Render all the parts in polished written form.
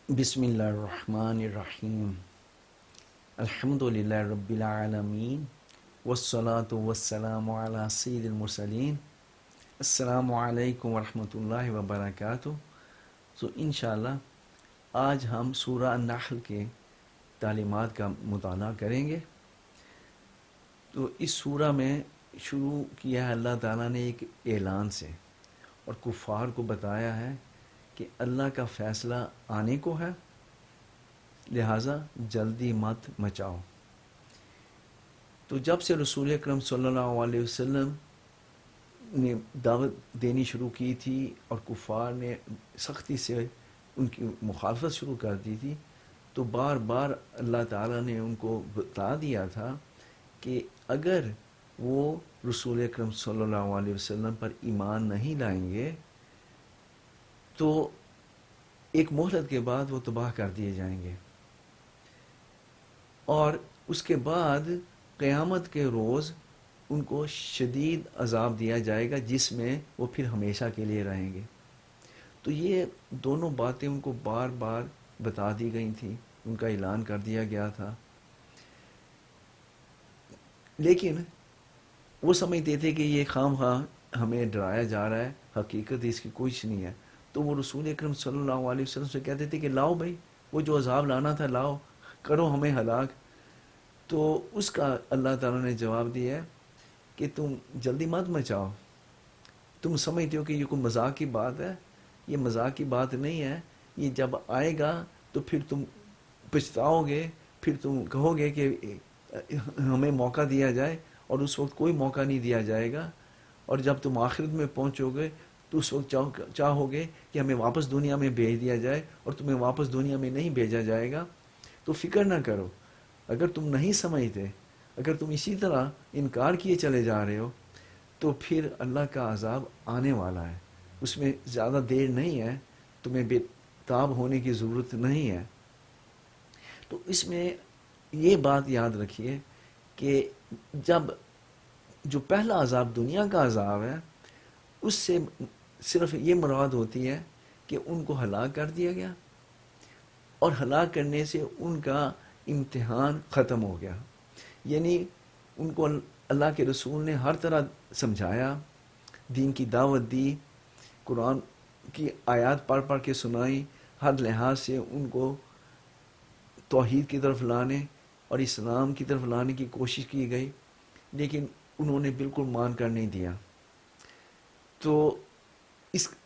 بسم اللہ الرحمن الرحیم الحمد للہ رب العالمین والصلاة والسلام علی سید المرسلین. السلام علیکم ورحمۃ اللہ وبرکاتہ. تو انشاءاللہ آج ہم سورہ النحل کے تعلیمات کا مطالعہ کریں گے. تو اس سورہ میں شروع کیا ہے اللہ تعالیٰ نے ایک اعلان سے، اور کفار کو بتایا ہے کہ اللہ کا فیصلہ آنے کو ہے، لہٰذا جلدی مت مچاؤ. تو جب سے رسول اکرم صلی اللہ علیہ وسلم نے دعوت دینی شروع کی تھی اور کفار نے سختی سے ان کی مخالفت شروع کر دی تھی، تو بار بار اللہ تعالیٰ نے ان کو بتا دیا تھا کہ اگر وہ رسول اکرم صلی اللہ علیہ وسلم پر ایمان نہیں لائیں گے تو ایک مہلت کے بعد وہ تباہ کر دیے جائیں گے، اور اس کے بعد قیامت کے روز ان کو شدید عذاب دیا جائے گا جس میں وہ پھر ہمیشہ کے لیے رہیں گے. تو یہ دونوں باتیں ان کو بار بار بتا دی گئی تھیں، ان کا اعلان کر دیا گیا تھا، لیکن وہ سمجھتے تھے کہ یہ خام خواہ ہمیں ڈرایا جا رہا ہے، حقیقت اس کی کچھ نہیں ہے. تو وہ رسول اکرم صلی اللہ علیہ وسلم سے کہتے تھے کہ لاؤ بھائی، وہ جو عذاب لانا تھا لاؤ، کرو ہمیں ہلاک. تو اس کا اللہ تعالیٰ نے جواب دیا ہے کہ تم جلدی مت مچاؤ. تم سمجھتے ہو کہ یہ کوئی مذاق کی بات ہے، یہ مذاق کی بات نہیں ہے. یہ جب آئے گا تو پھر تم پچھتاؤ گے، پھر تم کہو گے کہ ہمیں موقع دیا جائے، اور اس وقت کوئی موقع نہیں دیا جائے گا. اور جب تم آخرت میں پہنچو گے تو اس وقت چاہو گے کہ ہمیں واپس دنیا میں بھیج دیا جائے، اور تمہیں واپس دنیا میں نہیں بھیجا جائے گا. تو فکر نہ کرو، اگر تم نہیں سمجھتے، اگر تم اسی طرح انکار کیے چلے جا رہے ہو تو پھر اللہ کا عذاب آنے والا ہے، اس میں زیادہ دیر نہیں ہے، تمہیں بے تاب ہونے کی ضرورت نہیں ہے. تو اس میں یہ بات یاد رکھیے کہ جب جو پہلا عذاب دنیا کا عذاب ہے، اس سے صرف یہ مراد ہوتی ہے کہ ان کو ہلاک کر دیا گیا، اور ہلاک کرنے سے ان کا امتحان ختم ہو گیا. یعنی ان کو اللہ کے رسول نے ہر طرح سمجھایا، دین کی دعوت دی، قرآن کی آیات پڑھ پڑھ کے سنائی، ہر لحاظ سے ان کو توحید کی طرف لانے اور اسلام کی طرف لانے کی کوشش کی گئی، لیکن انہوں نے بالکل مان کر نہیں دیا. تو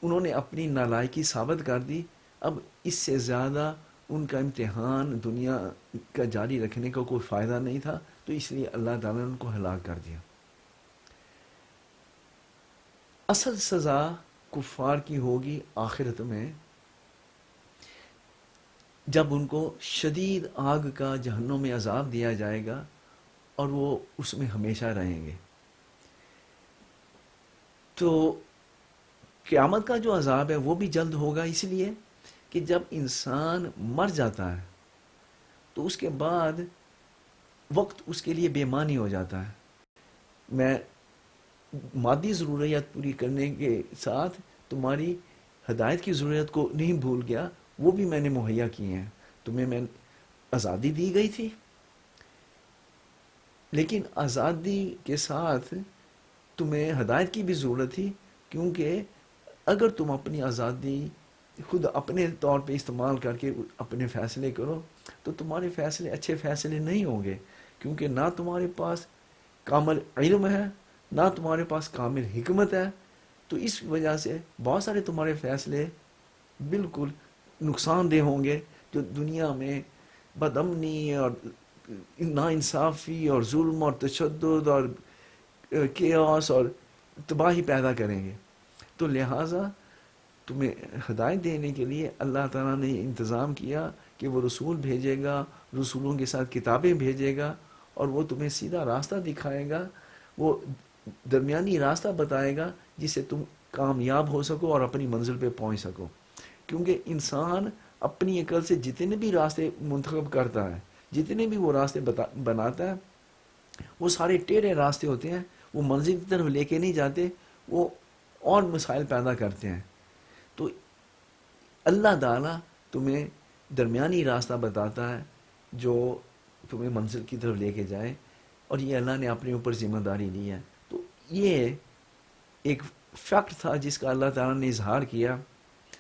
انہوں نے اپنی نالائکی ثابت کر دی. اب اس سے زیادہ ان کا امتحان دنیا کا جاری رکھنے کا کوئی فائدہ نہیں تھا، تو اس لیے اللہ تعالیٰ نے ان کو ہلاک کر دیا. اصل سزا کفار کی ہوگی آخرت میں، جب ان کو شدید آگ کا جہنم میں عذاب دیا جائے گا اور وہ اس میں ہمیشہ رہیں گے. تو قیامت کا جو عذاب ہے وہ بھی جلد ہوگا، اس لیے کہ جب انسان مر جاتا ہے تو اس کے بعد وقت اس کے لیے بے معنی ہو جاتا ہے. میں مادی ضروریات پوری کرنے کے ساتھ تمہاری ہدایت کی ضرورت کو نہیں بھول گیا، وہ بھی میں نے مہیا کی ہیں. تمہیں میں آزادی دی گئی تھی، لیکن آزادی کے ساتھ تمہیں ہدایت کی بھی ضرورت تھی، کیونکہ اگر تم اپنی آزادی خود اپنے طور پہ استعمال کر کے اپنے فیصلے کرو تو تمہارے فیصلے اچھے فیصلے نہیں ہوں گے، کیونکہ نہ تمہارے پاس کامل علم ہے، نہ تمہارے پاس کامل حکمت ہے. تو اس وجہ سے بہت سارے تمہارے فیصلے بالکل نقصان دہ ہوں گے، جو دنیا میں بدامنی اور ناانصافی اور ظلم اور تشدد اور کیاس اور تباہی پیدا کریں گے. تو لہٰذا تمہیں ہدایت دینے کے لیے اللہ تعالیٰ نے انتظام کیا کہ وہ رسول بھیجے گا، رسولوں کے ساتھ کتابیں بھیجے گا، اور وہ تمہیں سیدھا راستہ دکھائے گا، وہ درمیانی راستہ بتائے گا جس سے تم کامیاب ہو سکو اور اپنی منزل پہ پہنچ سکو. کیونکہ انسان اپنی عقل سے جتنے بھی راستے منتخب کرتا ہے، جتنے بھی وہ راستے بناتا ہے، وہ سارے ٹیڑھے راستے ہوتے ہیں، وہ منزل کی طرف لے کے نہیں جاتے، وہ اور مسائل پیدا کرتے ہیں. تو اللہ تعالیٰ تمہیں درمیانی راستہ بتاتا ہے جو تمہیں منزل کی طرف لے کے جائے، اور یہ اللہ نے اپنے اوپر ذمہ داری لی ہے. تو یہ ایک فیکٹ تھا جس کا اللہ تعالیٰ نے اظہار کیا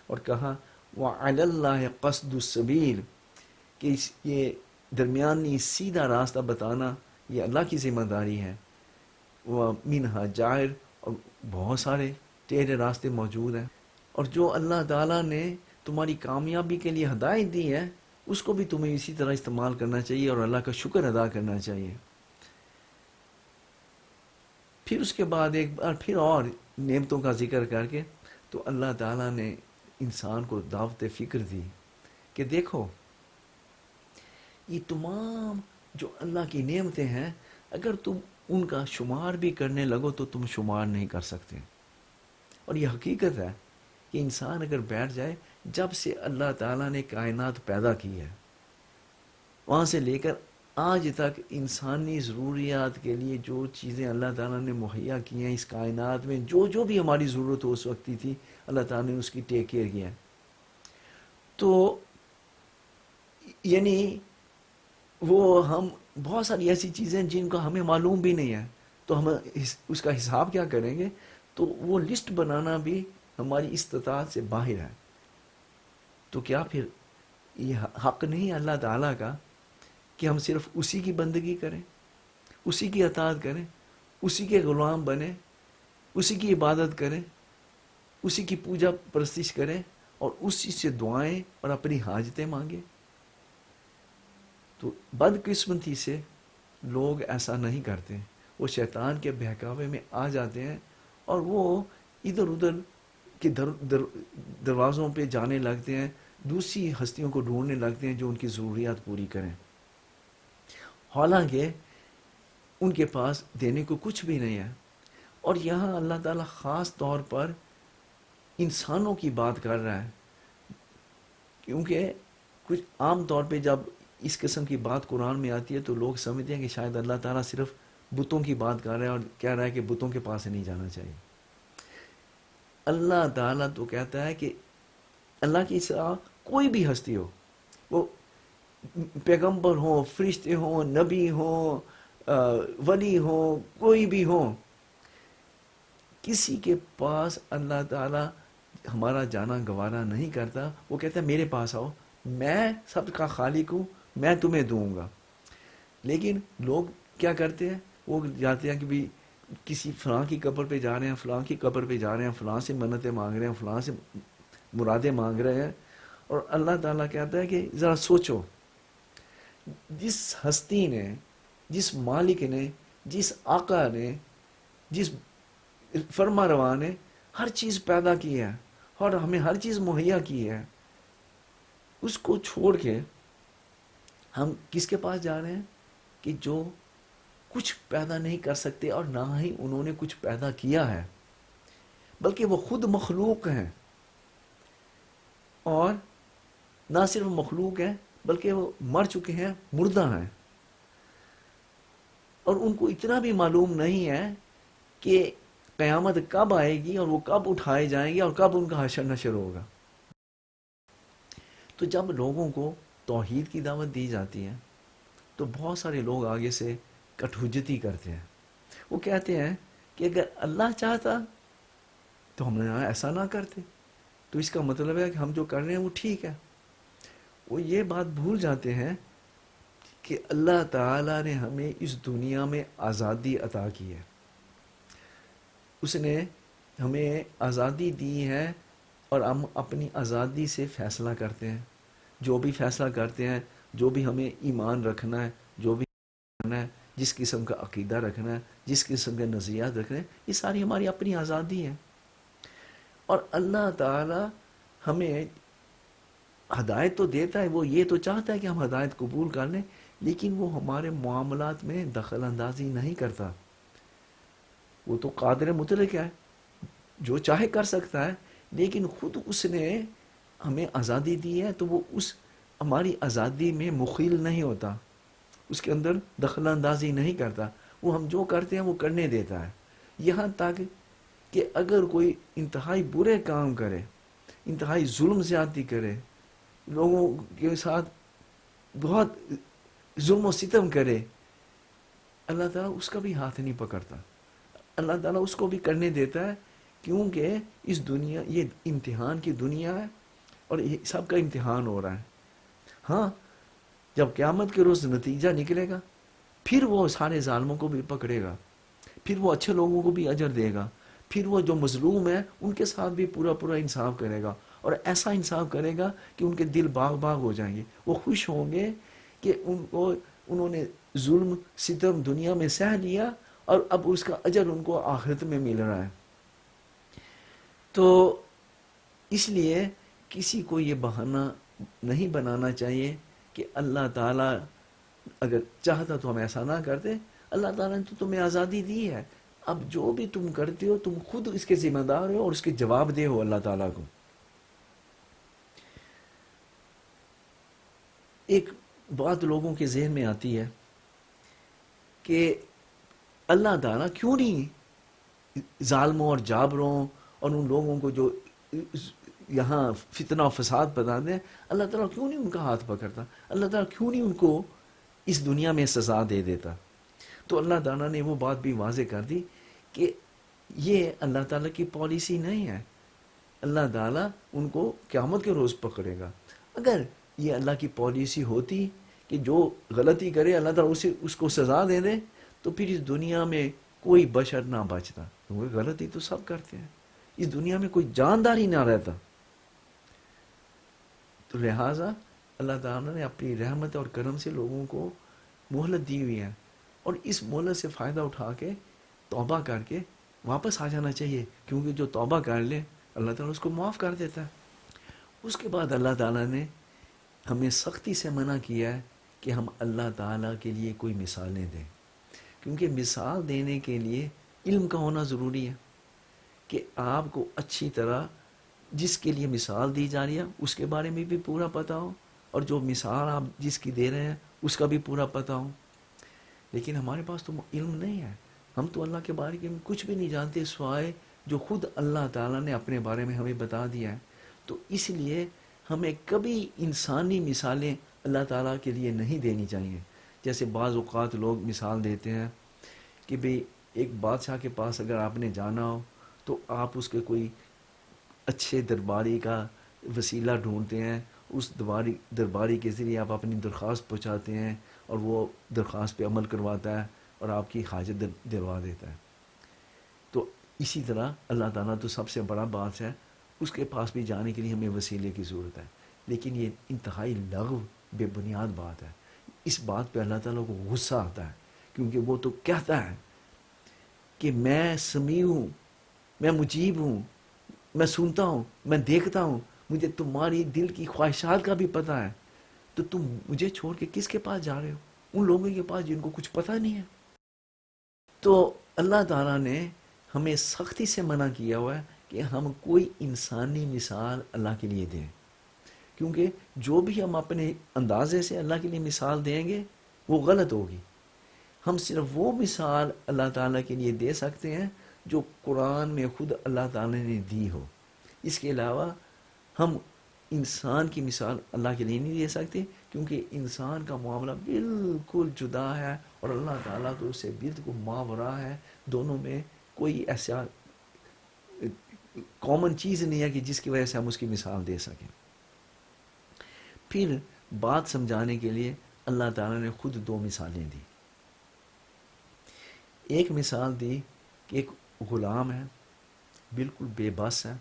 اور کہا وَعَلَى اللَّهِ قَصْدُ السَّبِيلِ، کہ یہ درمیانی سیدھا راستہ بتانا یہ اللہ کی ذمہ داری ہے. وَمِنْهَا جَائِرٌ، اور بہت سارے ٹیڑھے راستے موجود ہیں، اور جو اللہ تعالیٰ نے تمہاری کامیابی کے لیے ہدایت دی ہے اس کو بھی تمہیں اسی طرح استعمال کرنا چاہیے اور اللہ کا شکر ادا کرنا چاہیے. پھر اس کے بعد ایک بار پھر اور نعمتوں کا ذکر کر کے تو اللہ تعالیٰ نے انسان کو دعوت فکر دی کہ دیکھو یہ تمام جو اللہ کی نعمتیں ہیں، اگر تم ان کا شمار بھی کرنے لگو تو تم شمار نہیں کر سکتے. اور یہ حقیقت ہے کہ انسان اگر بیٹھ جائے، جب سے اللہ تعالیٰ نے کائنات پیدا کی ہے وہاں سے لے کر آج تک انسانی ضروریات کے لیے جو چیزیں اللہ تعالیٰ نے مہیا کی ہیں اس کائنات میں، جو جو بھی ہماری ضرورت ہو اس وقت کی تھی، اللہ تعالیٰ نے اس کی ٹیک کیئر کیا ہے. تو یعنی وہ ہم بہت ساری ایسی چیزیں جن کا ہمیں معلوم بھی نہیں ہے، تو ہم اس کا حساب کیا کریں گے؟ تو وہ لسٹ بنانا بھی ہماری استطاعت سے باہر ہے. تو کیا پھر یہ حق نہیں اللہ تعالیٰ کا کہ ہم صرف اسی کی بندگی کریں، اسی کی اطاعت کریں، اسی کے غلام بنیں، اسی کی عبادت کریں، اسی کی پوجا پرستش کریں اور اسی سے دعائیں اور اپنی حاجتیں مانگیں؟ تو بدقسمتی سے لوگ ایسا نہیں کرتے، وہ شیطان کے بہکاوے میں آ جاتے ہیں اور وہ ادھر ادھر کے دروازوں پہ جانے لگتے ہیں، دوسری ہستیوں کو ڈھونڈنے لگتے ہیں جو ان کی ضروریات پوری کریں، حالانکہ ان کے پاس دینے کو کچھ بھی نہیں ہے. اور یہاں اللہ تعالیٰ خاص طور پر انسانوں کی بات کر رہا ہے، کیونکہ کچھ عام طور پہ جب اس قسم کی بات قرآن میں آتی ہے تو لوگ سمجھتے ہیں کہ شاید اللہ تعالیٰ صرف بتوں کی بات کر رہا ہے اور کہہ رہا ہے کہ بتوں کے پاس نہیں جانا چاہیے. اللہ تعالیٰ تو کہتا ہے کہ اللہ کی سوا کوئی بھی ہستی ہو، وہ پیغمبر ہوں، فرشتے ہوں، نبی ہوں، ولی ہوں، کوئی بھی ہوں، کسی کے پاس اللہ تعالیٰ ہمارا جانا گوارا نہیں کرتا. وہ کہتا ہے میرے پاس آؤ، میں سب کا خالق ہوں، میں تمہیں دوں گا. لیکن لوگ کیا کرتے ہیں؟ وہ جاتے ہیں کہ بھی کسی فلاں کی قبر پہ جا رہے ہیں، فلاں کی قبر پہ جا رہے ہیں، فلاں سے منتیں مانگ رہے ہیں، فلاں سے مرادیں مانگ رہے ہیں. اور اللہ تعالیٰ کہتا ہے کہ ذرا سوچو، جس ہستی نے، جس مالک نے، جس آقا نے، جس فرما روا نے ہر چیز پیدا کی ہے اور ہمیں ہر چیز مہیا کی ہے، اس کو چھوڑ کے ہم کس کے پاس جا رہے ہیں کہ جو کچھ پیدا نہیں کر سکتے اور نہ ہی انہوں نے کچھ پیدا کیا ہے، بلکہ وہ خود مخلوق ہیں. اور نہ صرف مخلوق ہیں بلکہ وہ مر چکے ہیں، مردہ ہیں، اور ان کو اتنا بھی معلوم نہیں ہے کہ قیامت کب آئے گی اور وہ کب اٹھائے جائیں گے اور کب ان کا حشر نشر ہوگا. تو جب لوگوں کو توحید کی دعوت دی جاتی ہے تو بہت سارے لوگ آگے سے کٹ حجتی کرتے ہیں. وہ کہتے ہیں کہ اگر اللہ چاہتا تو ہم ایسا نہ کرتے، تو اس کا مطلب ہے کہ ہم جو کر رہے ہیں وہ ٹھیک ہے. وہ یہ بات بھول جاتے ہیں کہ اللہ تعالیٰ نے ہمیں اس دنیا میں آزادی عطا کی ہے، اس نے ہمیں آزادی دی ہے اور ہم اپنی آزادی سے فیصلہ کرتے ہیں. جو بھی فیصلہ کرتے ہیں، جو بھی ہمیں ایمان رکھنا ہے، جو بھی کرنا ہے، جس قسم کا عقیدہ رکھنا ہے، جس قسم کے نظریات رکھنا ہے، یہ ساری ہماری اپنی آزادی ہے. اور اللہ تعالی ہمیں ہدایت تو دیتا ہے، وہ یہ تو چاہتا ہے کہ ہم ہدایت قبول کر لیں، لیکن وہ ہمارے معاملات میں دخل اندازی نہیں کرتا. وہ تو قادر مطلق ہے، جو چاہے کر سکتا ہے، لیکن خود اس نے ہمیں آزادی دی ہے تو وہ اس ہماری آزادی میں مخیل نہیں ہوتا، اس کے اندر دخل اندازی نہیں کرتا. وہ ہم جو کرتے ہیں وہ کرنے دیتا ہے. یہاں تک کہ اگر کوئی انتہائی برے کام کرے، انتہائی ظلم زیادتی کرے، لوگوں کے ساتھ بہت ظلم و ستم کرے، اللہ تعالیٰ اس کا بھی ہاتھ نہیں پکڑتا، اللہ تعالیٰ اس کو بھی کرنے دیتا ہے، کیونکہ اس دنیا یہ امتحان کی دنیا ہے اور یہ سب کا امتحان ہو رہا ہے. ہاں جب قیامت کے روز نتیجہ نکلے گا پھر وہ سارے ظالموں کو بھی پکڑے گا، پھر وہ اچھے لوگوں کو بھی اجر دے گا، پھر وہ جو مظلوم ہے ان کے ساتھ بھی پورا پورا انصاف کرے گا، اور ایسا انصاف کرے گا کہ ان کے دل باغ باغ ہو جائیں گے، وہ خوش ہوں گے کہ انہوں نے ظلم ستم دنیا میں سہ لیا اور اب اس کا اجر ان کو آخرت میں مل رہا ہے. تو اس لیے کسی کو یہ بہانہ نہیں بنانا چاہیے کہ اللہ تعالیٰ اگر چاہتا تو ہم ایسا نہ کرتے. اللہ تعالیٰ نے تو تمہیں آزادی دی ہے، اب جو بھی تم کرتے ہو تم خود اس کے ذمہ دار ہو اور اس کے جواب دہ ہو اللہ تعالیٰ کو. ایک بات لوگوں کے ذہن میں آتی ہے کہ اللہ تعالیٰ کیوں نہیں ظالموں اور جابروں اور ان لوگوں کو جو یہاں فتنہ و فساد بتاتے ہیں، اللہ تعالیٰ کیوں نہیں ان کا ہاتھ پکڑتا، اللہ تعالیٰ کیوں نہیں ان کو اس دنیا میں سزا دے دیتا. تو اللہ تعالیٰ نے وہ بات بھی واضح کر دی کہ یہ اللہ تعالیٰ کی پالیسی نہیں ہے، اللہ تعالیٰ ان کو قیامت کے روز پکڑے گا. اگر یہ اللہ کی پالیسی ہوتی کہ جو غلطی کرے اللہ تعالیٰ اس کو سزا دے دے تو پھر اس دنیا میں کوئی بشر نہ بچتا، کیونکہ غلطی تو سب کرتے ہیں، اس دنیا میں کوئی جاندار ہی نہ رہتا. تو لہٰذا اللہ تعالیٰ نے اپنی رحمت اور کرم سے لوگوں کو مہلت دی ہوئی ہے، اور اس مہلت سے فائدہ اٹھا کے توبہ کر کے واپس آ جانا چاہیے، کیونکہ جو توبہ کر لے اللہ تعالیٰ اس کو معاف کر دیتا ہے. اس کے بعد اللہ تعالیٰ نے ہمیں سختی سے منع کیا ہے کہ ہم اللہ تعالیٰ کے لیے کوئی مثالیں دیں، کیونکہ مثال دینے کے لیے علم کا ہونا ضروری ہے کہ آپ کو اچھی طرح جس کے لیے مثال دی جا رہی ہے اس کے بارے میں بھی پورا پتہ ہو، اور جو مثال آپ جس کی دے رہے ہیں اس کا بھی پورا پتہ ہو. لیکن ہمارے پاس تو علم نہیں ہے، ہم تو اللہ کے بارے میں کچھ بھی نہیں جانتے سوائے جو خود اللہ تعالیٰ نے اپنے بارے میں ہمیں بتا دیا ہے. تو اس لیے ہمیں کبھی انسانی مثالیں اللہ تعالیٰ کے لیے نہیں دینی چاہیے. جیسے بعض اوقات لوگ مثال دیتے ہیں کہ بھئی ایک بادشاہ کے پاس اگر آپ نے جانا ہو تو آپ اس کے کوئی اچھے درباری کا وسیلہ ڈھونڈتے ہیں، اس درباری کے ذریعے آپ اپنی درخواست پہنچاتے ہیں اور وہ درخواست پہ عمل کرواتا ہے اور آپ کی حاجت دلوا دیتا ہے. تو اسی طرح اللہ تعالیٰ تو سب سے بڑا بات ہے، اس کے پاس بھی جانے کے لیے ہمیں وسیلے کی ضرورت ہے. لیکن یہ انتہائی لغو بے بنیاد بات ہے. اس بات پہ اللہ تعالیٰ کو غصہ آتا ہے، کیونکہ وہ تو کہتا ہے کہ میں سمیع ہوں، میں مجیب ہوں، میں سنتا ہوں، میں دیکھتا ہوں، مجھے تمہاری دل کی خواہشات کا بھی پتہ ہے، تو تم مجھے چھوڑ کے کس کے پاس جا رہے ہو؟ ان لوگوں کے پاس جن کو کچھ پتہ نہیں ہے. تو اللہ تعالیٰ نے ہمیں سختی سے منع کیا ہوا ہے کہ ہم کوئی انسانی مثال اللہ کے لیے دیں، کیونکہ جو بھی ہم اپنے اندازے سے اللہ کے لیے مثال دیں گے وہ غلط ہوگی. ہم صرف وہ مثال اللہ تعالیٰ کے لیے دے سکتے ہیں جو قرآن میں خود اللہ تعالیٰ نے دی ہو. اس کے علاوہ ہم انسان کی مثال اللہ کے لیے نہیں دے سکتے، کیونکہ انسان کا معاملہ بالکل جدا ہے اور اللہ تعالیٰ تو اس سے بالکل ماورا ہے. دونوں میں کوئی ایسا کامن چیز نہیں ہے کہ جس کی وجہ سے ہم اس کی مثال دے سکیں. پھر بات سمجھانے کے لیے اللہ تعالیٰ نے خود دو مثالیں دی. ایک مثال دی کہ ایک غلام ہے، بالکل بے بس ہے،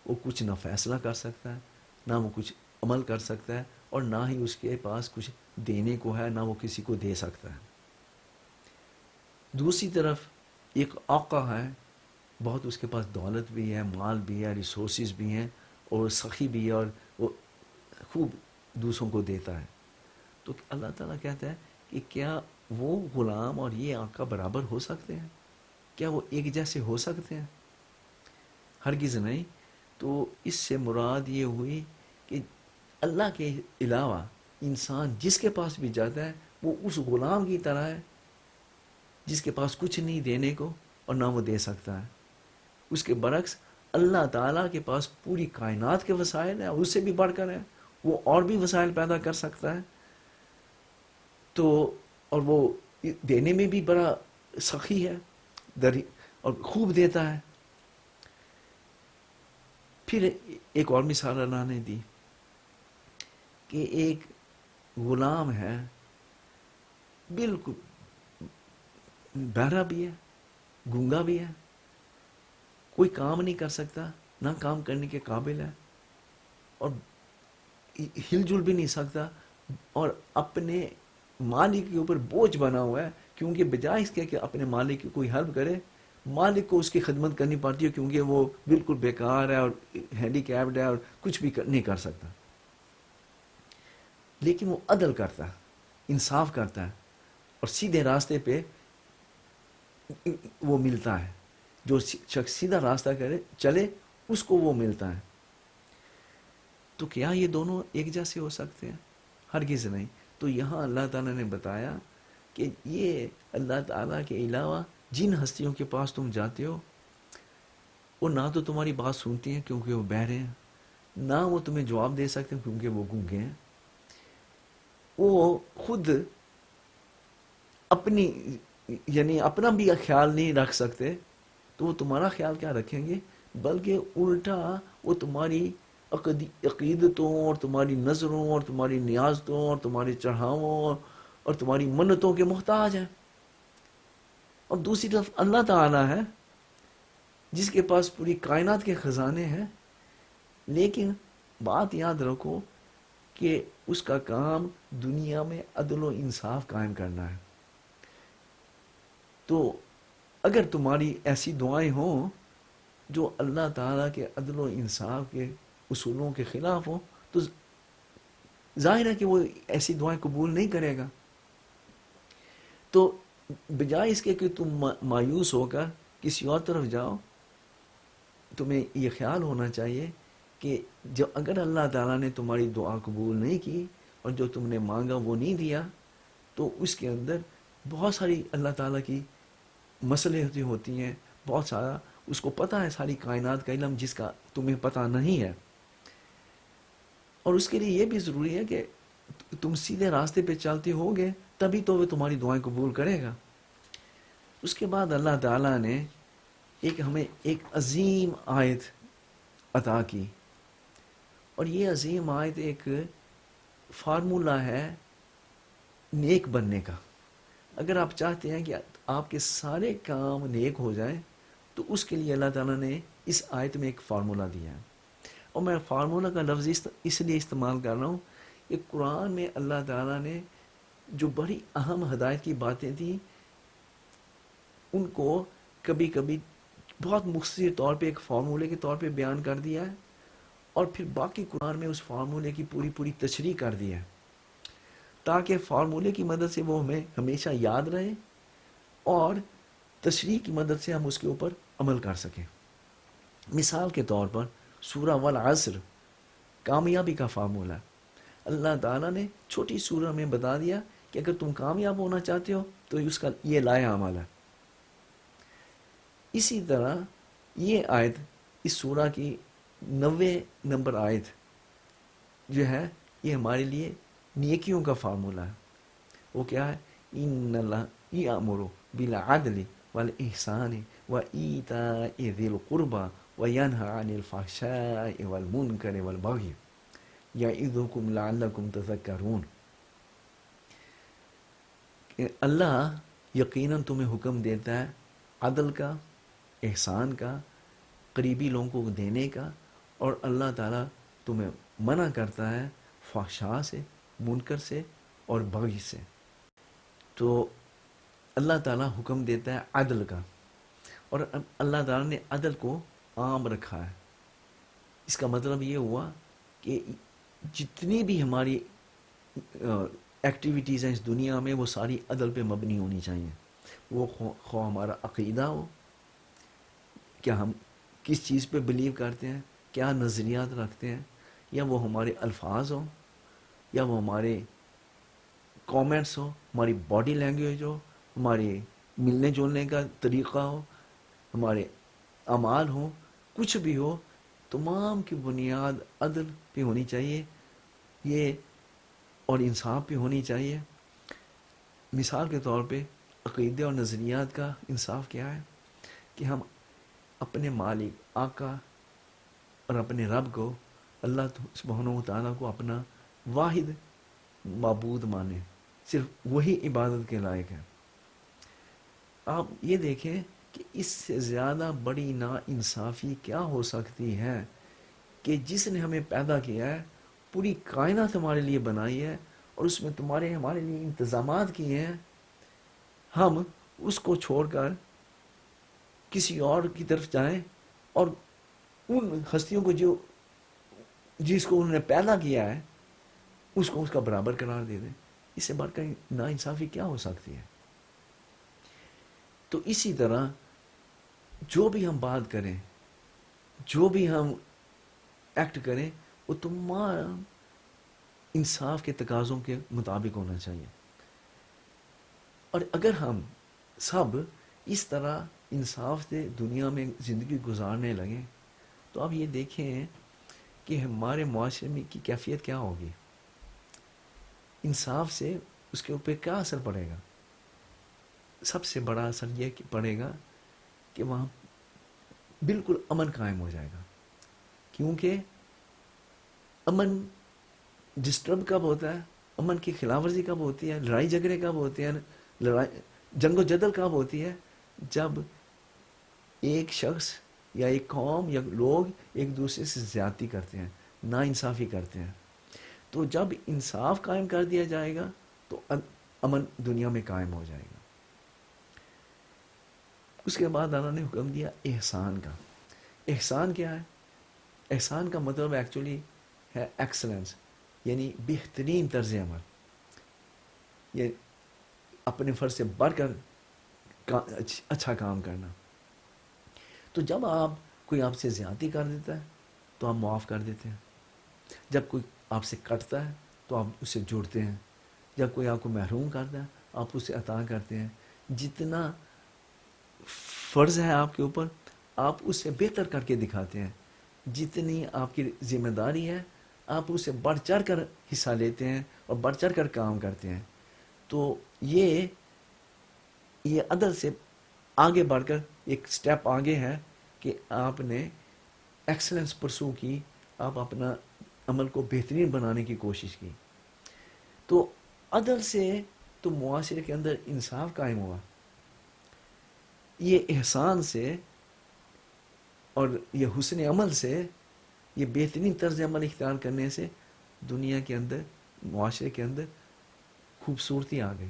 وہ کچھ نہ فیصلہ کر سکتا ہے، نہ وہ کچھ عمل کر سکتا ہے، اور نہ ہی اس کے پاس کچھ دینے کو ہے، نہ وہ کسی کو دے سکتا ہے. دوسری طرف ایک آقا ہے، بہت اس کے پاس دولت بھی ہے، مال بھی ہے، ریسورسز بھی ہیں، اور سخی بھی ہے، اور وہ خوب دوسروں کو دیتا ہے. تو اللہ تعالیٰ کہتا ہے کہ کیا وہ غلام اور یہ آقا برابر ہو سکتے ہیں؟ کیا وہ ایک جیسے ہو سکتے ہیں؟ ہرگز نہیں. تو اس سے مراد یہ ہوئی کہ اللہ کے علاوہ انسان جس کے پاس بھی جاتا ہے وہ اس غلام کی طرح ہے جس کے پاس کچھ نہیں دینے کو اور نہ وہ دے سکتا ہے. اس کے برعکس اللہ تعالیٰ کے پاس پوری کائنات کے وسائل ہیں اور اس سے بھی بڑھ کر ہے، وہ اور بھی وسائل پیدا کر سکتا ہے، تو اور وہ دینے میں بھی بڑا سخی ہے اور خوب دیتا ہے۔ پھر ایک اور مثال اللہ نے دی کہ ایک غلام ہے، بالکل بہرا بھی ہے، گونگا بھی ہے، کوئی کام نہیں کر سکتا، نہ کام کرنے کے قابل ہے، اور ہل جل بھی نہیں سکتا، اور اپنے مالک کے اوپر بوجھ بنا ہوا ہے، کیونکہ بجائے اس کے کہ اپنے مالک کی کوئی ہیلپ کرے، مالک کو اس کی خدمت کرنی پڑتی ہے، کیونکہ وہ بالکل بیکار ہے اور ہینڈی کیپڈ ہے اور کچھ بھی نہیں کر سکتا۔ لیکن وہ عدل کرتا ہے، انصاف کرتا ہے، اور سیدھے راستے پہ وہ ملتا ہے۔ جو شخص سیدھا راستہ کرے چلے، اس کو وہ ملتا ہے۔ تو کیا یہ دونوں ایک جیسے ہو سکتے ہیں؟ ہرگز نہیں۔ تو یہاں اللہ تعالیٰ نے بتایا کہ یہ اللہ تعالیٰ کے علاوہ جن ہستیوں کے پاس تم جاتے ہو، وہ نہ تو تمہاری بات سنتی ہیں کیونکہ وہ بہرے ہیں، نہ وہ تمہیں جواب دے سکتے ہیں کیونکہ وہ گونگے ہیں، وہ خود اپنی یعنی اپنا بھی خیال نہیں رکھ سکتے، تو وہ تمہارا خیال کیا رکھیں گے؟ بلکہ الٹا وہ تمہاری عقیدتوں اور تمہاری نظروں اور تمہاری نیازتوں اور تمہاری چڑھاووں اور تمہاری منتوں کے محتاج ہیں۔ اور دوسری طرف اللہ تعالیٰ ہے جس کے پاس پوری کائنات کے خزانے ہیں، لیکن بات یاد رکھو کہ اس کا کام دنیا میں عدل و انصاف قائم کرنا ہے۔ تو اگر تمہاری ایسی دعائیں ہوں جو اللہ تعالیٰ کے عدل و انصاف کے اصولوں کے خلاف ہوں، تو ظاہر ہے کہ وہ ایسی دعائیں قبول نہیں کرے گا۔ تو بجائے اس کے کہ تم مایوس ہو کر کسی اور طرف جاؤ، تمہیں یہ خیال ہونا چاہیے کہ جو اگر اللہ تعالیٰ نے تمہاری دعا قبول نہیں کی اور جو تم نے مانگا وہ نہیں دیا، تو اس کے اندر بہت ساری اللہ تعالیٰ کی مصلحتیں ہوتی ہیں، بہت سارا اس کو پتہ ہے، ساری کائنات کا علم جس کا تمہیں پتہ نہیں ہے۔ اور اس کے لیے یہ بھی ضروری ہے کہ تم سیدھے راستے پہ چلتے ہوگے، تبھی تو وہ تمہاری دعائیں قبول کرے گا۔ اس کے بعد اللہ تعالیٰ نے ہمیں ایک عظیم آیت عطا کی، اور یہ عظیم آیت ایک فارمولہ ہے نیک بننے کا۔ اگر آپ چاہتے ہیں کہ آپ کے سارے کام نیک ہو جائیں، تو اس کے لیے اللہ تعالیٰ نے اس آیت میں ایک فارمولہ دیا ہے۔ اور میں فارمولہ کا لفظ اس لیے استعمال کر رہا ہوں کہ قرآن میں اللہ تعالیٰ نے جو بڑی اہم ہدایت کی باتیں تھیں، ان کو کبھی کبھی بہت مختصر طور پہ ایک فارمولے کے طور پہ بیان کر دیا ہے، اور پھر باقی قرآن میں اس فارمولے کی پوری تشریح کر دی ہے، تاکہ فارمولے کی مدد سے وہ ہمیں ہمیشہ یاد رہے، اور تشریح کی مدد سے ہم اس کے اوپر عمل کر سکیں۔ مثال کے طور پر سورہ والعصر کامیابی کا فارمولہ ہے۔ اللہ تعالیٰ نے چھوٹی سورہ میں بتا دیا کہ اگر تم کامیاب ہونا چاہتے ہو تو اس کا یہ لائحہ عمل ہے۔ اسی طرح یہ آیت، اس سورہ کی 90 نمبر آیت جو ہے، یہ ہمارے لیے نیکیوں کا فارمولہ ہے۔ وہ کیا ہے؟ ان اللہ یامر بالعدل والاحسان وایتاء ذی القربى وینہی عن الفحشاء والمنکر والبغی یعظکم لعلکم تذکرون۔ اللہ یقیناً تمہیں حکم دیتا ہے عدل کا، احسان کا، قریبی لوگوں کو دینے کا، اور اللہ تعالیٰ تمہیں منع کرتا ہے فحشاء سے، منکر سے اور بغی سے۔ تو اللہ تعالیٰ حکم دیتا ہے عدل کا، اور اللہ تعالیٰ نے عدل کو عام رکھا ہے۔ اس کا مطلب یہ ہوا کہ جتنی بھی ہماری ایکٹیویٹیز ہیں اس دنیا میں، وہ ساری عدل پہ مبنی ہونی چاہیے۔ وہ خواہ ہمارا عقیدہ ہو، کیا ہم کس چیز پہ بلیو کرتے ہیں، کیا نظریات رکھتے ہیں، یا وہ ہمارے الفاظ ہوں، یا وہ ہمارے کامنٹس ہو، ہماری باڈی لینگویج ہو، ہمارے ملنے جلنے کا طریقہ ہو، ہمارے اعمال ہوں، کچھ بھی ہو، تمام کی بنیاد عدل پہ ہونی چاہیے۔ یہ اور انصاف بھی ہونی چاہیے. مثال کے طور پہ عقیدے اور نظریات کا انصاف کیا ہے کہ ہم اپنے مالک آقا اور اپنے رب کو اللہ سبحانہ و تعالیٰ کو اپنا واحد معبود مانیں, صرف وہی عبادت کے لائق ہے. آپ یہ دیکھیں کہ اس سے زیادہ بڑی ناانصافی کیا ہو سکتی ہے کہ جس نے ہمیں پیدا کیا ہے, پوری کائنات ہمارے لیے بنائی ہے اور اس میں ہمارے لیے انتظامات کیے ہیں, ہم اس کو چھوڑ کر کسی اور کی طرف جائیں اور ان ہستیوں کو جس کو انہوں نے پیدا کیا ہے اس کو اس کا برابر قرار دے دیں. اس سے بڑھ کر ناانصافی کیا ہو سکتی ہے؟ تو اسی طرح جو بھی ہم بات کریں, جو بھی ہم ایکٹ کریں, وہ تمام انصاف کے تقاضوں کے مطابق ہونا چاہیے. اور اگر ہم سب اس طرح انصاف سے دنیا میں زندگی گزارنے لگیں تو اب یہ دیکھیں کہ ہمارے معاشرے میں کی کیفیت کیا ہوگی. انصاف سے اس کے اوپر کیا اثر پڑے گا؟ سب سے بڑا اثر یہ پڑے گا کہ وہاں بالکل امن قائم ہو جائے گا. کیونکہ امن ڈسٹرب کب ہوتا ہے, امن کی خلاف ورزی کب ہوتی ہے, لڑائی جھگڑے کب ہوتے ہیں, جنگ و جدل کب ہوتی ہے, جب ایک شخص یا ایک قوم یا لوگ ایک دوسرے سے زیادتی کرتے ہیں, ناانصافی کرتے ہیں. تو جب انصاف قائم کر دیا جائے گا تو امن دنیا میں قائم ہو جائے گا. اس کے بعد اللہ نے حکم دیا احسان کا. احسان کیا ہے؟ احسان کا مطلب ایکچولی ہے ایکسلنس, یعنی بہترین طرز عمل, یہ اپنے فرض سے بڑھ کر اچھا کام کرنا. تو جب کوئی آپ سے زیادتی کر دیتا ہے تو آپ معاف کر دیتے ہیں. جب کوئی آپ سے کٹتا ہے تو آپ اس سے جڑتے ہیں. جب کوئی آپ کو محروم کرتا ہے آپ اسے عطا کرتے ہیں. جتنا فرض ہے آپ کے اوپر آپ اس سے بہتر کر کے دکھاتے ہیں. جتنی آپ کی ذمہ داری ہے آپ اسے بڑھ چڑھ کر حصہ لیتے ہیں اور بڑھ چڑھ کر کام کرتے ہیں. تو یہ عدل سے آگے بڑھ کر ایک سٹیپ آگے ہے کہ آپ نے ایکسلنس پرسو کی, آپ اپنا عمل کو بہترین بنانے کی کوشش کی. تو عدل سے تو معاشرے کے اندر انصاف قائم ہوا. یہ احسان سے اور یہ حسن عمل سے, یہ بہترین طرز عمل اختیار کرنے سے دنیا کے اندر, معاشرے کے اندر خوبصورتی آ گئی,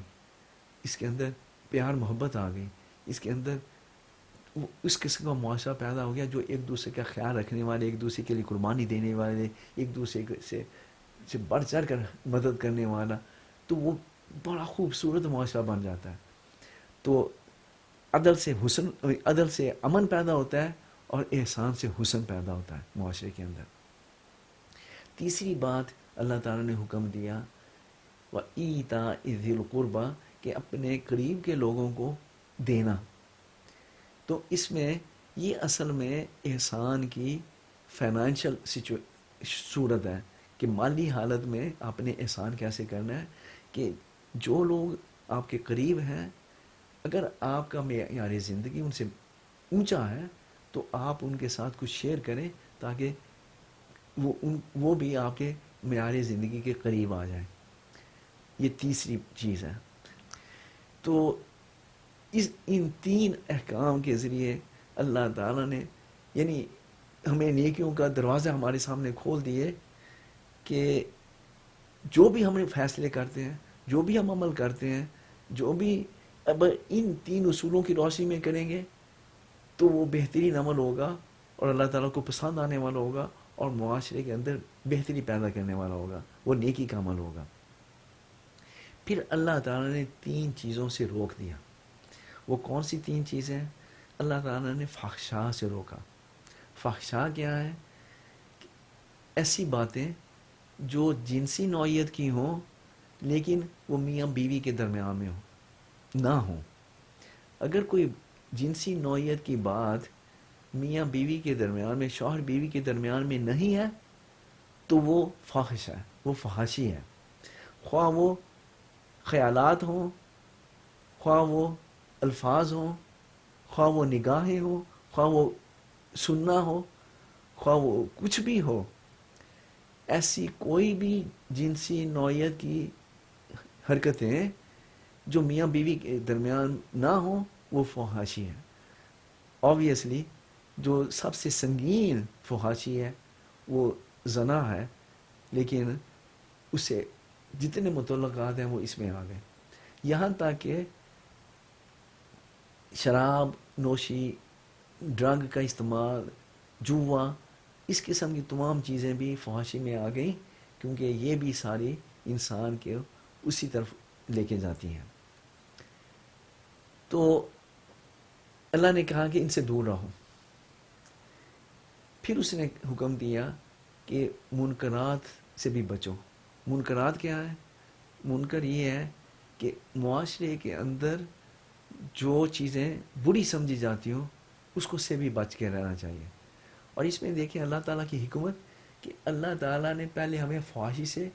اس کے اندر پیار محبت آ گئی, اس کے اندر اس قسم کا معاشرہ پیدا ہو گیا جو ایک دوسرے کا خیال رکھنے والے, ایک دوسرے کے لیے قربانی دینے والے, ایک دوسرے سے بڑھ چڑھ کر مدد کرنے والا. تو وہ بڑا خوبصورت معاشرہ بن جاتا ہے. تو عدل سے امن پیدا ہوتا ہے اور احسان سے حسن پیدا ہوتا ہے معاشرے کے اندر. تیسری بات اللہ تعالیٰ نے حکم دیا وَإِيتَاءِ ذِي الْقُرْبَى, کہ اپنے قریب کے لوگوں کو دینا. تو اس میں یہ اصل میں احسان کی فائنینشیل صورت ہے کہ مالی حالت میں آپ نے احسان کیسے کرنا ہے. کہ جو لوگ آپ کے قریب ہیں, اگر آپ کا معیار زندگی ان سے اونچا ہے تو آپ ان کے ساتھ کچھ شیئر کریں تاکہ وہ بھی آپ کے معیار زندگی کے قریب آ جائیں. یہ تیسری چیز ہے. تو ان تین احکام کے ذریعے اللہ تعالیٰ نے یعنی ہمیں نیکیوں کا دروازہ ہمارے سامنے کھول دیے کہ جو بھی ہم فیصلے کرتے ہیں, جو بھی ہم عمل کرتے ہیں, جو بھی اب ان تین اصولوں کی روشنی میں کریں گے تو وہ بہترین عمل ہوگا اور اللہ تعالیٰ کو پسند آنے والا ہوگا اور معاشرے کے اندر بہتری پیدا کرنے والا ہوگا, وہ نیکی کا عمل ہوگا. پھر اللہ تعالیٰ نے تین چیزوں سے روک دیا. وہ کون سی تین چیزیں؟ اللہ تعالیٰ نے فحشاء سے روکا. فحشاء کیا ہے؟ ایسی باتیں جو جنسی نوعیت کی ہوں لیکن وہ میاں بیوی کے درمیان میں نہ ہوں. اگر کوئی جنسی نوعیت کی بات میاں بیوی کے درمیان میں, شوہر بیوی کے درمیان میں نہیں ہے تو وہ فاحش ہے, وہ فحاشی ہے، خواہ وہ خیالات ہوں، خواہ وہ الفاظ ہوں، خواہ وہ نگاہیں ہوں، خواہ وہ سننا ہو، خواہ وہ کچھ بھی ہو، ایسی کوئی بھی جنسی نوعیت کی حرکتیں جو میاں بیوی کے درمیان نہ ہوں وہ فحاشی ہے۔ آبویسلی جو سب سے سنگین فحاشی ہے وہ زنا ہے، لیکن اس سے جتنے متعلقات ہیں وہ اس میں آ گئے، یہاں تک کہ شراب نوشی، ڈرگ کا استعمال، جوا، اس قسم کی تمام چیزیں بھی فحاشی میں آ گئیں، کیونکہ یہ بھی ساری انسان کے اسی طرف لے کے جاتی ہیں۔ تو اللہ نے کہا کہ ان سے دور رہو، پھر اس نے حکم دیا کہ منکرات سے بھی بچو۔ منکرات کیا ہے؟ منکر یہ ہے کہ معاشرے کے اندر جو چیزیں بری سمجھی جاتی ہوں اس کو سے بھی بچ کے رہنا چاہیے۔ اور اس میں دیکھیں اللہ تعالیٰ کی حکمت کہ اللہ تعالیٰ نے پہلے ہمیں فحاشی سے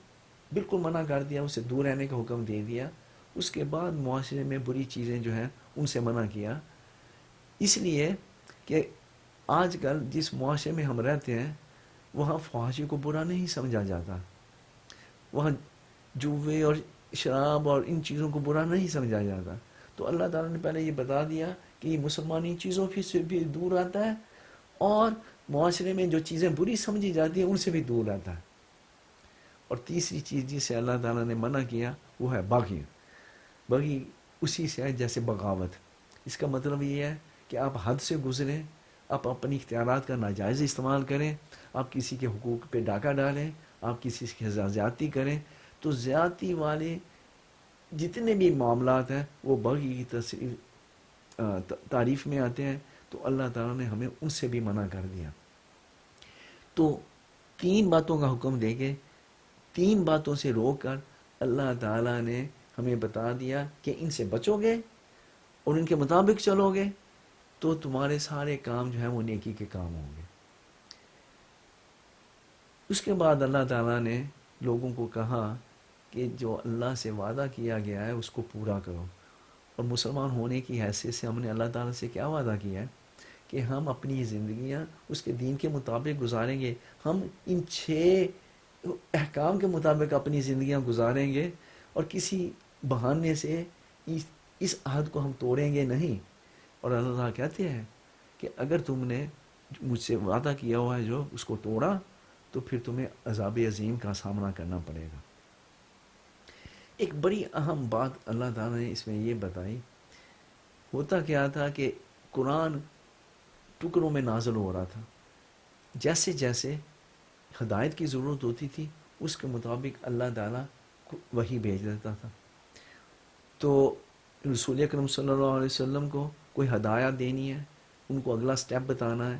بالکل منع کر دیا، اس سے دور رہنے کا حکم دے دیا، اس کے بعد معاشرے میں بری چیزیں جو ہیں ان سے منع کیا، اس لیے کہ آج کل جس معاشرے میں ہم رہتے ہیں وہاں فحاشی کو برا نہیں سمجھا جاتا، وہاں جوے اور شراب اور ان چیزوں کو برا نہیں سمجھا جاتا۔ تو اللہ تعالیٰ نے پہلے یہ بتا دیا کہ یہ مسلمان ان چیزوں سے بھی دور رہتا ہے، اور معاشرے میں جو چیزیں بری سمجھی جاتی ہیں ان سے بھی دور رہتا ہے۔ اور تیسری چیز جسے اللہ تعالیٰ نے منع کیا وہ ہے باغی۔ باغی اسی سے ہے جیسے بغاوت، اس کا مطلب یہ ہے کہ آپ حد سے گزریں، آپ اپنی اختیارات کا ناجائز استعمال کریں، آپ کسی کے حقوق پہ ڈاکہ ڈالیں، آپ کسی کے زیادتی کریں، تو زیادتی والے جتنے بھی معاملات ہیں وہ باغی کی تعریف میں آتے ہیں، تو اللہ تعالیٰ نے ہمیں ان سے بھی منع کر دیا۔ تو تین باتوں کا حکم دے کے تین باتوں سے روک کر اللہ تعالیٰ نے ہمیں بتا دیا کہ ان سے بچو گے اور ان کے مطابق چلو گے تو تمہارے سارے کام جو ہیں وہ نیکی کے کام ہوں گے۔ اس کے بعد اللہ تعالیٰ نے لوگوں کو کہا کہ جو اللہ سے وعدہ کیا گیا ہے اس کو پورا کرو، اور مسلمان ہونے کی حیثیت سے ہم نے اللہ تعالیٰ سے کیا وعدہ کیا ہے کہ ہم اپنی زندگیاں اس کے دین کے مطابق گزاریں گے، ہم ان 6 احکام کے مطابق اپنی زندگیاں گزاریں گے، اور کسی بہانے سے اس عہد کو ہم توڑیں گے نہیں۔ اور اللہ تعالیٰ کہتے ہیں کہ اگر تم نے مجھ سے وعدہ کیا ہوا ہے جو اس کو توڑا تو پھر تمہیں عذاب عظیم کا سامنا کرنا پڑے گا۔ ایک بڑی اہم بات اللہ تعالیٰ نے اس میں یہ بتائی، ہوتا کیا تھا کہ قرآن ٹکڑوں میں نازل ہو رہا تھا، جیسے جیسے ہدایت کی ضرورت ہوتی تھی اس کے مطابق اللہ تعالیٰ وحی بھیج دیتا تھا۔ تو رسول اکرم صلی اللہ علیہ وسلم کو کوئی ہدایت دینی ہے، ان کو اگلا سٹیپ بتانا ہے،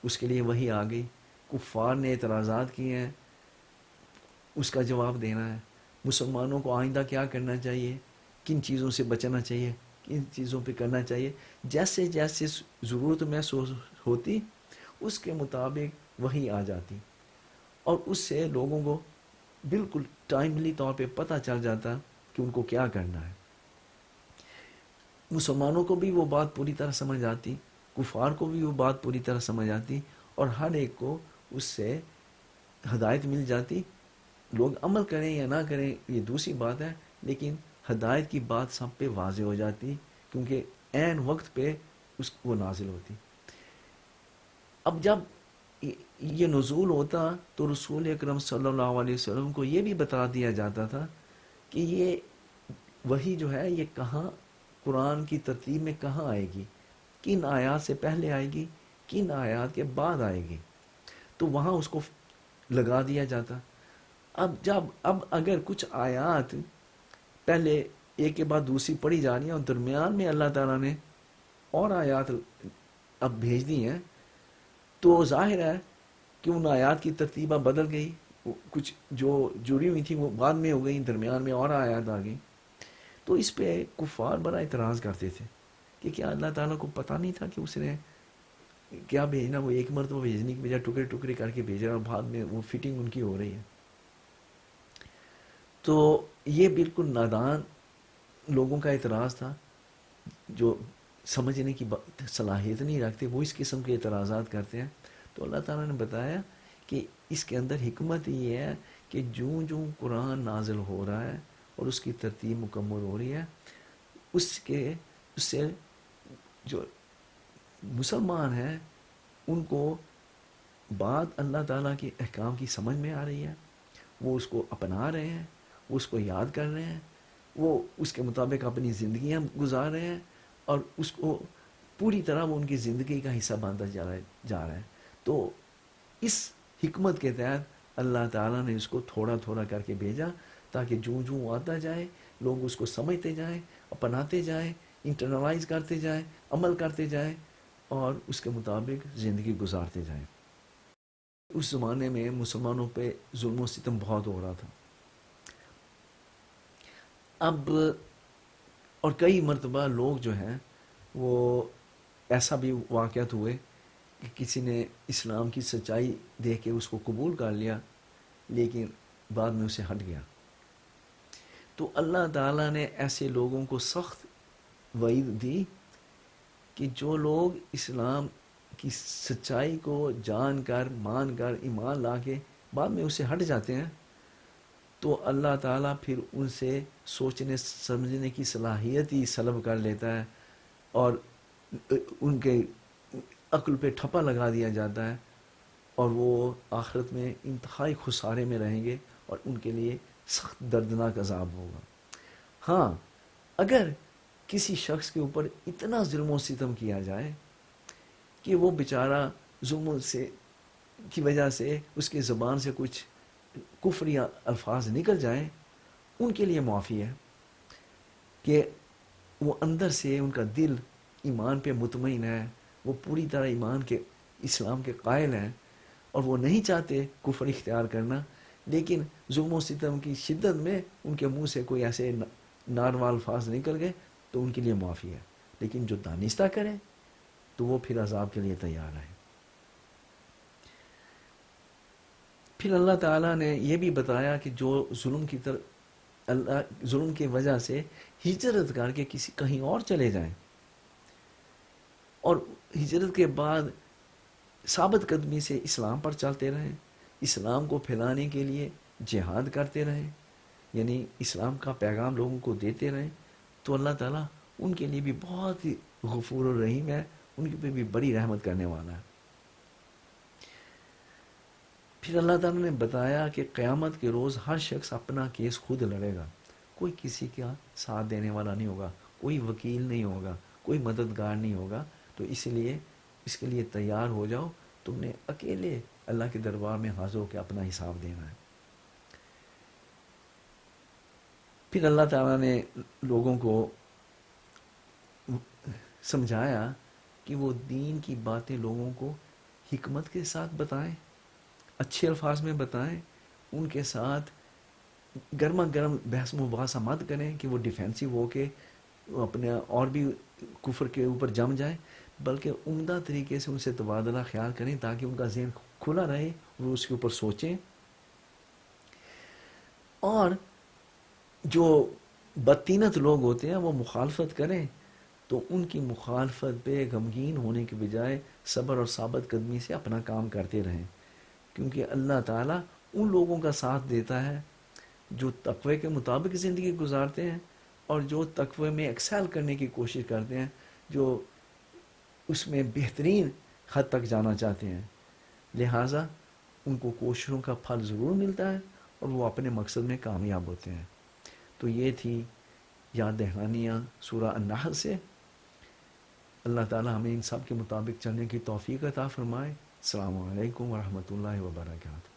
اس کے لیے وحی آ گئی، کفار نے اعتراضات کیے ہیں، اس کا جواب دینا ہے، مسلمانوں کو آئندہ کیا کرنا چاہیے، کن چیزوں سے بچنا چاہیے، کن چیزوں پہ کرنا چاہیے، جیسے جیسے ضرورت محسوس ہوتی اس کے مطابق وحی آ جاتی، اور اس سے لوگوں کو بالکل ٹائملی طور پہ پتہ چل جاتا کہ ان کو کیا کرنا ہے۔ مسلمانوں کو بھی وہ بات پوری طرح سمجھ آتی، کفار کو بھی وہ بات پوری طرح سمجھ آتی، اور ہر ایک کو اس سے ہدایت مل جاتی۔ لوگ عمل کریں یا نہ کریں یہ دوسری بات ہے، لیکن ہدایت کی بات سب پہ واضح ہو جاتی، کیونکہ عین وقت پہ وہ نازل ہوتی۔ اب جب یہ نزول ہوتا تو رسول اکرم صلی اللہ علیہ وسلم کو یہ بھی بتا دیا جاتا تھا کہ یہ وحی جو ہے یہ کہاں قرآن کی ترتیب میں کہاں آئے گی، کن آیات سے پہلے آئے گی، کن آیات کے بعد آئے گی، تو وہاں اس کو لگا دیا جاتا۔ اب اگر کچھ آیات پہلے ایک کے بعد دوسری پڑھی جا رہی ہیں اور درمیان میں اللہ تعالیٰ نے اور آیات اب بھیج دی ہیں، تو ظاہر ہے کہ ان آیات کی ترتیبہ بدل گئی، کچھ جو جڑی ہوئی تھی وہ بعد میں ہو گئی، درمیان میں اور آیات آ گئی۔ تو اس پہ کفار بڑا اعتراض کرتے تھے کہ کیا اللہ تعالیٰ کو پتہ نہیں تھا کہ اس نے کیا بھیجنا، وہ ایک مرتبہ بھیجنے کی بجائے ٹکڑے ٹکڑے کر کے بھیج رہا، اور بعد میں وہ فٹنگ ان کی ہو رہی ہے۔ تو یہ بالکل نادان لوگوں کا اعتراض تھا جو سمجھنے کی صلاحیت نہیں رکھتے، وہ اس قسم کے اعتراضات کرتے ہیں. تو اللہ تعالیٰ نے بتایا کہ اس کے اندر حکمت یہ ہے کہ جوں قرآن نازل ہو رہا ہے اور اس کی ترتیب مکمل ہو رہی ہے، اس سے جو مسلمان ہیں ان کو بات اللہ تعالیٰ کے احکام کی سمجھ میں آ رہی ہے، وہ اس کو اپنا رہے ہیں، وہ اس کو یاد کر رہے ہیں، وہ اس کے مطابق اپنی زندگیاں گزار رہے ہیں، اور اس کو پوری طرح وہ ان کی زندگی کا حصہ بنتا جا رہا ہے. تو اس حکمت کے تحت اللہ تعالیٰ نے اس کو تھوڑا تھوڑا کر کے بھیجا تاکہ جوں آتا جائے لوگ اس کو سمجھتے جائیں، اپناتے جائیں، انٹرنلائز کرتے جائیں، عمل کرتے جائیں اور اس کے مطابق زندگی گزارتے جائیں. اس زمانے میں مسلمانوں پہ ظلم و ستم بہت ہو رہا تھا. اب اور کئی مرتبہ لوگ جو ہیں وہ ایسا بھی واقعات ہوئے کہ کسی نے اسلام کی سچائی دیکھ کے اس کو قبول کر لیا لیکن بعد میں اسے ہٹ گیا. تو اللہ تعالیٰ نے ایسے لوگوں کو سخت وعید دی کہ جو لوگ اسلام کی سچائی کو جان کر مان کر ایمان لا کے بعد میں اسے ہٹ جاتے ہیں تو اللہ تعالیٰ پھر ان سے سوچنے سمجھنے کی صلاحیت ہی سلب کر لیتا ہے اور ان کے عقل پہ ٹھپا لگا دیا جاتا ہے اور وہ آخرت میں انتہائی خسارے میں رہیں گے اور ان کے لیے سخت دردناک عذاب ہوگا. ہاں اگر کسی شخص کے اوپر اتنا ظلم و ستم کیا جائے کہ وہ بیچارہ ظلم سے کی وجہ سے اس کی زبان سے کچھ کفری الفاظ نکل جائیں، ان کے لیے معافی ہے کہ وہ اندر سے ان کا دل ایمان پہ مطمئن ہے، وہ پوری طرح ایمان کے اسلام کے قائل ہیں اور وہ نہیں چاہتے کفر اختیار کرنا، لیکن ظلم و ستم کی شدت میں ان کے منہ سے کوئی ایسے ناروا الفاظ نکل گئے تو ان کے لیے معافی ہے. لیکن جو دانستہ کرے تو وہ پھر عذاب کے لیے تیار ہے. پھر اللہ تعالیٰ نے یہ بھی بتایا کہ جو ظلم کی وجہ سے ہجرت کر کے کہیں اور چلے جائیں اور ہجرت کے بعد ثابت قدمی سے اسلام پر چلتے رہیں، اسلام کو پھیلانے کے لیے جہاد کرتے رہیں، یعنی اسلام کا پیغام لوگوں کو دیتے رہیں، تو اللہ تعالیٰ ان کے لیے بھی بہت ہی غفور الرحیم ہے، ان کے پہ بھی بڑی رحمت کرنے والا ہے. پھر اللہ تعالیٰ نے بتایا کہ قیامت کے روز ہر شخص اپنا کیس خود لڑے گا، کوئی کسی کا ساتھ دینے والا نہیں ہوگا، کوئی وکیل نہیں ہوگا، کوئی مددگار نہیں ہوگا. تو اس لیے اس کے لیے تیار ہو جاؤ، تم نے اکیلے اللہ کے دربار میں حاضر ہو کے اپنا حساب دینا ہے. پھر اللہ تعالیٰ نے لوگوں کو سمجھایا کہ وہ دین کی باتیں لوگوں کو حکمت کے ساتھ بتائیں، اچھے الفاظ میں بتائیں، ان کے ساتھ گرما گرم بحث مباحثہ مت کریں کہ وہ ڈیفینسو ہو کے اپنے اور بھی کفر کے اوپر جم جائیں، بلکہ عمدہ طریقے سے ان سے تبادلہ خیال کریں تاکہ ان کا ذہن کھلا رہے، وہ اس کے اوپر سوچیں. اور جو بدطینت لوگ ہوتے ہیں وہ مخالفت کریں تو ان کی مخالفت پہ غمگین ہونے کے بجائے صبر اور ثابت قدمی سے اپنا کام کرتے رہیں، کیونکہ اللہ تعالیٰ ان لوگوں کا ساتھ دیتا ہے جو تقوی کے مطابق زندگی گزارتے ہیں اور جو تقوی میں ایکسل کرنے کی کوشش کرتے ہیں، جو اس میں بہترین حد تک جانا چاہتے ہیں. لہٰذا ان کو کوششوں کا پھل ضرور ملتا ہے اور وہ اپنے مقصد میں کامیاب ہوتے ہیں. تو یہ تھی یاد دہانیاں سورہ النحل سے. اللہ تعالی ہمیں ان سب کے مطابق چلنے کی توفیق عطا فرمائے. السلام علیکم ورحمۃ اللہ وبرکاتہ.